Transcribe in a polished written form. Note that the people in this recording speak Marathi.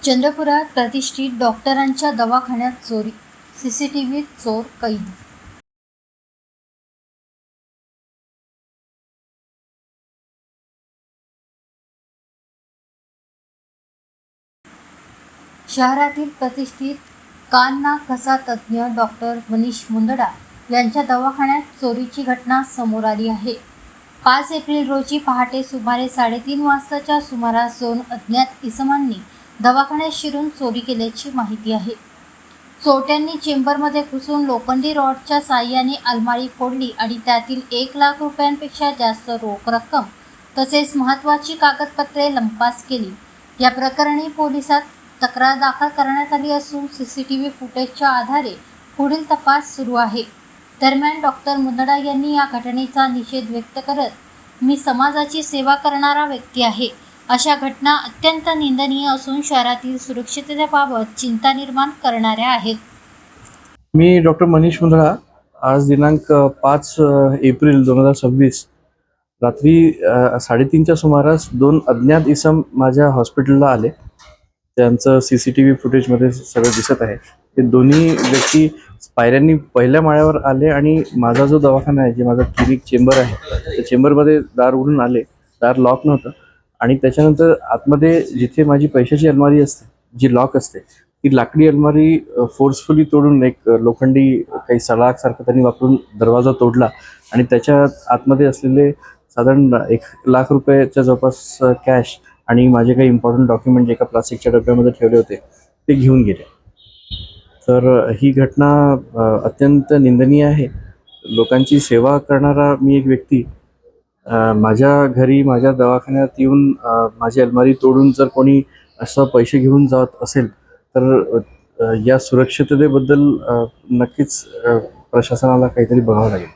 चंद्रपुरात प्रतिष्ठित डॉक्टरांच्या दवाखान्यात चोरी, सीसीटीव्हीत चोर कैद. शहरातील प्रतिष्ठित कान नाक घसा तज्ज्ञ डॉक्टर मनीष मुंदडा यांच्या दवाखान्यात चोरीची घटना समोर आली आहे. 5 एप्रिल रोजी पहाटे सुमारे 3:30 वाजताच्या सुमारास 2 अज्ञात इसमांनी दवाखान्यात शिरून चोरी केल्याची माहिती आहे. चोरट्यांनी चेंबरमध्ये घुसून लोखंडी रॉडच्या साहाय्याने अलमारी फोडली आणि त्यातील 1 लाख रुपयांपेक्षा जास्त रोख रक्कम तसेच महत्त्वाची कागदपत्रे लंपास केली. या प्रकरणी पोलिसात तक्रार दाखल करण्यात आली असून सीसीटीव्ही फुटेजच्या आधारे पुढील तपास सुरू आहे. दरम्यान डॉक्टर मुंदडा यांनी या घटनेचा निषेध व्यक्त करत, मी समाजाची सेवा करणारा व्यक्ती आहे. अशा घटना अत्यंत निंदनीय असून शहरातील सुरक्षिततेबाबत चिंता निर्माण करणाऱ्या आहेत. मी डॉक्टर मनीष मुंदडा. आज दिनांक 5 एप्रिल 2026 रात्री 3:30च्या सुमारास 2 अज्ञात इसम माझ्या हॉस्पिटलला आले. त्यांचं CCTV फुटेजमध्ये सगळं दिसत आहे. ते दोन्ही व्यक्ती पायऱ्यांनी पहिल्या माळ्यावर आले आणि माझा जो दवाखाना आहे, जे माझा क्लिनिक चेंबर आहे, त्या चेंबरमध्ये दार उघडून आले. दार लॉक नव्हतं आणि त्याच्यानंतर आतमध्ये जिथे माझी पैशाची अलमारी असते, जी लॉक असते, ती लाकडी अलमारी फोर्सफुली तोडून एक लोखंडी काही सळाखसारखं त्यांनी वापरून दरवाजा तोडला आणि त्याच्या आतमध्ये असलेले साधारण 1 लाख रुपयाच्या जवळपास कॅश आणि माझे काही इम्पॉर्टंट डॉक्युमेंट एका प्लास्टिकच्या डब्यामध्ये ठेवले होते ते घेऊन गेले. तर ही घटना अत्यंत निंदनीय आहे. लोकांची सेवा करणारा मी एक व्यक्ती, माझ्या घरी माझ्या दवाखान्यात येऊन माझी अलमारी तोडून जर कोणी असं पैसे घेऊन जात असेल तर या सुरक्षिततेबद्दल नक्कीच प्रशासनाला काहीतरी बघावं लागेल.